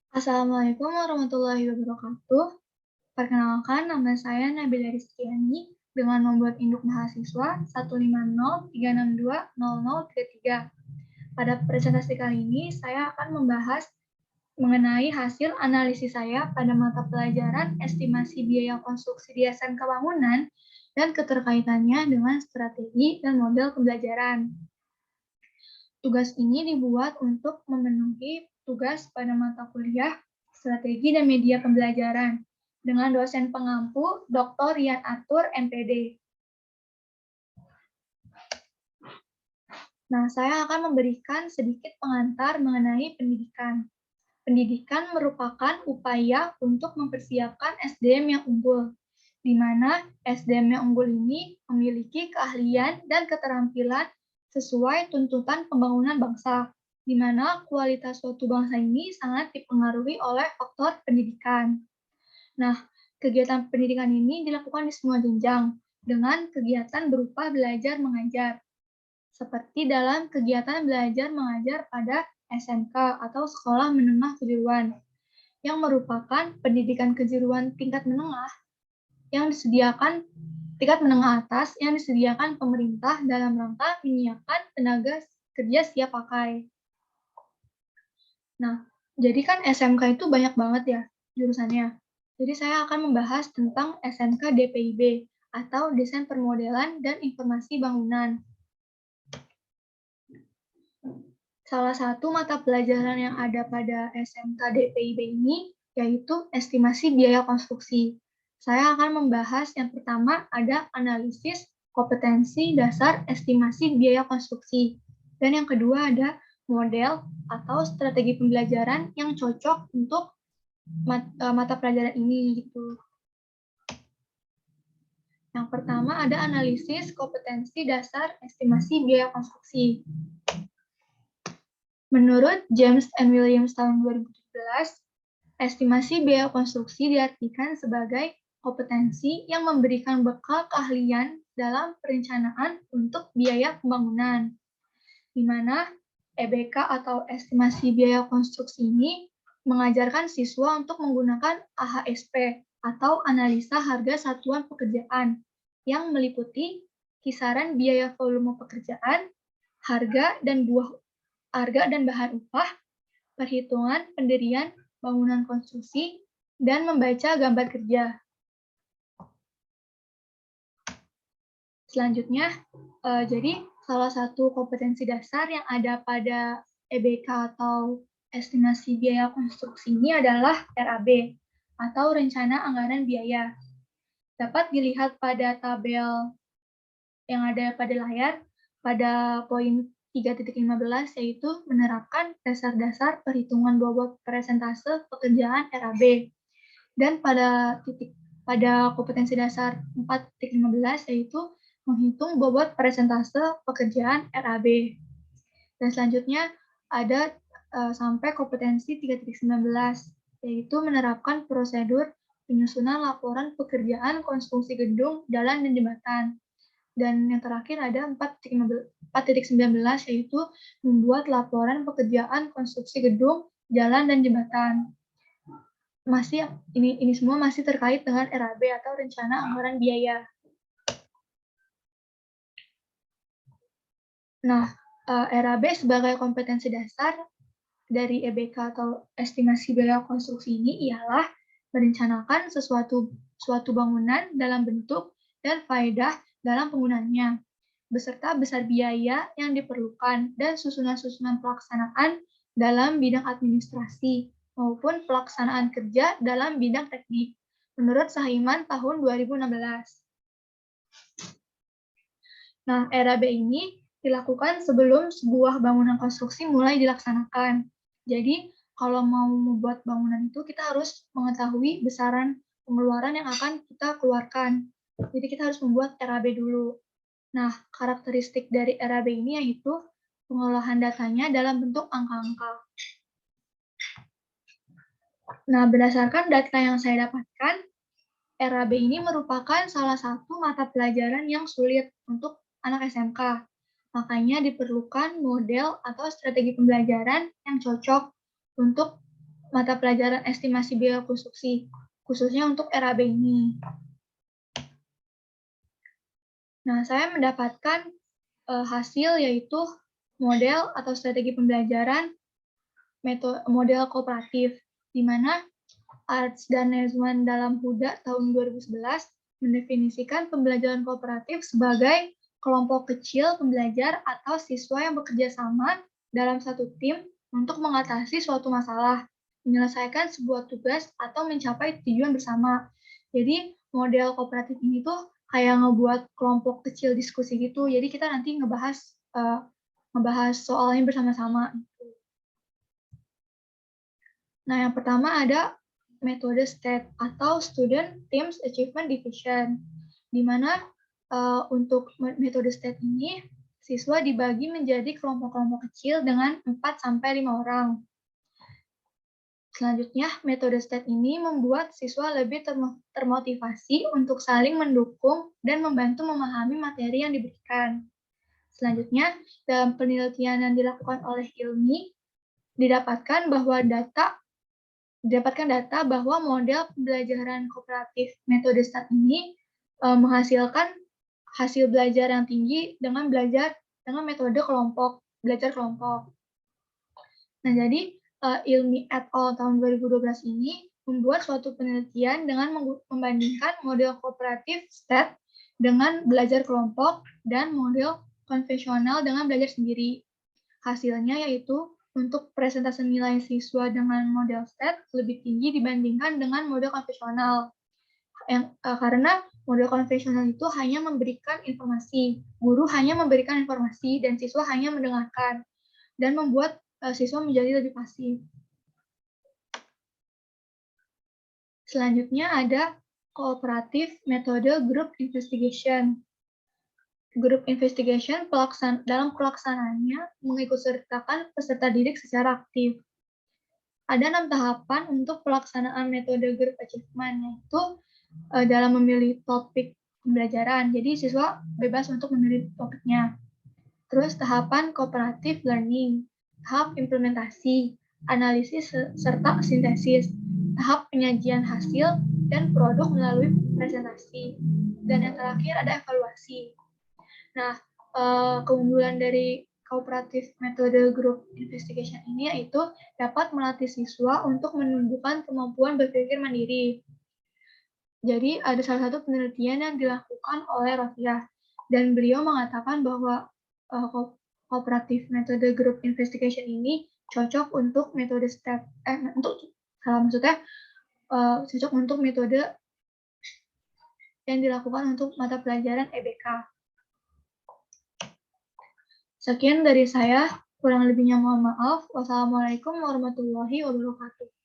Assalamualaikum warahmatullahi wabarakatuh. Perkenalkan, nama saya Nabila Rizkyani dengan nomor induk mahasiswa 15036200033. Pada presentasi kali ini, saya akan membahas mengenai hasil analisis saya pada mata pelajaran estimasi biaya konstruksi di SMK Bangunan dan keterkaitannya dengan strategi dan model pembelajaran. Tugas ini dibuat untuk memenuhi tugas pada mata kuliah Strategi dan Media Pembelajaran dengan dosen pengampu Dr. Rian Atur, MPD. Nah, saya akan memberikan sedikit pengantar mengenai pendidikan. Pendidikan merupakan upaya untuk mempersiapkan SDM yang unggul, di mana SDM yang unggul ini memiliki keahlian dan keterampilan sesuai tuntutan pembangunan bangsa, di mana kualitas suatu bangsa ini sangat dipengaruhi oleh faktor pendidikan. Nah, kegiatan pendidikan ini dilakukan di semua jenjang dengan kegiatan berupa belajar mengajar, seperti dalam kegiatan belajar mengajar pada SMK atau Sekolah Menengah Kejuruan, yang merupakan pendidikan kejuruan tingkat menengah yang disediakan tingkat menengah atas yang disediakan pemerintah dalam rangka menyiapkan tenaga kerja siap pakai. Nah, jadi kan SMK itu banyak banget ya jurusannya. Jadi saya akan membahas tentang SMK DPIB atau Desain Permodelan dan Informasi Bangunan. Salah satu mata pelajaran yang ada pada SMK DPIB ini yaitu estimasi biaya konstruksi. Saya akan membahas yang pertama ada analisis kompetensi dasar estimasi biaya konstruksi. Dan yang kedua ada model atau strategi pembelajaran yang cocok untuk mata pelajaran ini gitu. Yang pertama ada analisis kompetensi dasar estimasi biaya konstruksi. Menurut James and Williams tahun 2017, estimasi biaya konstruksi diartikan sebagai kompetensi yang memberikan bekal keahlian dalam perencanaan untuk biaya pembangunan, di mana EBK atau estimasi biaya konstruksi ini mengajarkan siswa untuk menggunakan AHSP atau analisa harga satuan pekerjaan yang meliputi kisaran biaya volume pekerjaan, harga dan bahan upah, perhitungan pendirian bangunan konstruksi, dan membaca gambar kerja. Selanjutnya, jadi salah satu kompetensi dasar yang ada pada EBK atau estimasi biaya konstruksi ini adalah RAB atau Rencana Anggaran Biaya. Dapat dilihat pada tabel yang ada pada layar pada poin 3.15 yaitu menerapkan dasar-dasar perhitungan bobot persentase pekerjaan RAB. Dan pada kompetensi dasar 4.15 yaitu menghitung bobot persentase pekerjaan RAB. Dan selanjutnya ada sampai kompetensi 3.19 yaitu menerapkan prosedur penyusunan laporan pekerjaan konstruksi gedung, jalan, dan jembatan. Dan yang terakhir ada 4.19 yaitu membuat laporan pekerjaan konstruksi gedung, jalan, dan jembatan. Masih ini semua masih terkait dengan RAB atau Rencana Anggaran Biaya. Nah, RAB sebagai kompetensi dasar dari EBK atau estimasi biaya konstruksi ini ialah merencanakan suatu bangunan dalam bentuk dan faedah dalam penggunaannya, beserta besar biaya yang diperlukan dan susunan-susunan pelaksanaan dalam bidang administrasi maupun pelaksanaan kerja dalam bidang teknik, menurut Sahiman tahun 2016. Nah, RAB ini dilakukan sebelum sebuah bangunan konstruksi mulai dilaksanakan. Jadi, kalau mau membuat bangunan itu, kita harus mengetahui besaran pengeluaran yang akan kita keluarkan. Jadi, kita harus membuat RAB dulu. Nah, karakteristik dari RAB ini yaitu pengolahan datanya dalam bentuk angka-angka. Nah, berdasarkan data yang saya dapatkan, RAB ini merupakan salah satu mata pelajaran yang sulit untuk anak SMK. Makanya diperlukan model atau strategi pembelajaran yang cocok untuk mata pelajaran estimasi biaya konstruksi, khususnya untuk RAB ini. Nah, saya mendapatkan hasil yaitu model atau strategi pembelajaran model kooperatif, di mana Arts dan Nesman dalam Huda tahun 2011 mendefinisikan pembelajaran kooperatif sebagai kelompok kecil pembelajar atau siswa yang bekerja sama dalam satu tim untuk mengatasi suatu masalah, menyelesaikan sebuah tugas, atau mencapai tujuan bersama. Jadi model kooperatif ini tuh kayak ngebuat kelompok kecil diskusi gitu. Jadi kita nanti ngebahas soalnya bersama-sama. Nah, yang pertama ada metode STAT atau Student Teams Achievement Division, di mana untuk metode STAT ini, siswa dibagi menjadi kelompok-kelompok kecil dengan 4-5 orang. Selanjutnya, metode STAT ini membuat siswa lebih termotivasi untuk saling mendukung dan membantu memahami materi yang diberikan. Selanjutnya, dalam penelitian yang dilakukan oleh Ilmi, didapatkan data bahwa model pembelajaran kooperatif metode STAT ini menghasilkan hasil belajar yang tinggi dengan belajar dengan metode belajar kelompok. Nah, jadi Ilmi et al. Tahun 2012 ini membuat suatu penelitian dengan membandingkan model kooperatif STAT dengan belajar kelompok dan model konvensional dengan belajar sendiri. Hasilnya yaitu untuk presentase nilai siswa dengan model STAT lebih tinggi dibandingkan dengan model konvensional. Karena model konvensional itu hanya memberikan informasi, guru hanya memberikan informasi, dan siswa hanya mendengarkan, dan membuat siswa menjadi lebih pasif. Selanjutnya ada kooperatif metode group investigation. Group investigation dalam pelaksanaannya mengikut sertakan peserta didik secara aktif. Ada 6 tahapan untuk pelaksanaan metode group achievement, yaitu dalam memilih topik pembelajaran. Jadi siswa bebas untuk memilih topiknya. Terus tahapan cooperative learning, tahap implementasi, analisis serta sintesis, tahap penyajian hasil dan produk melalui presentasi. Dan yang terakhir ada evaluasi. Nah, keunggulan dari kooperatif metode group investigation ini yaitu dapat melatih siswa untuk menumbuhkan kemampuan berpikir mandiri. Jadi ada salah satu penelitian yang dilakukan oleh Rofiah, dan beliau mengatakan bahwa kooperatif metode group investigation ini cocok untuk metode STAT, cocok untuk metode yang dilakukan untuk mata pelajaran EBK. Sekian dari saya, kurang lebihnya mohon maaf. Wassalamualaikum warahmatullahi wabarakatuh.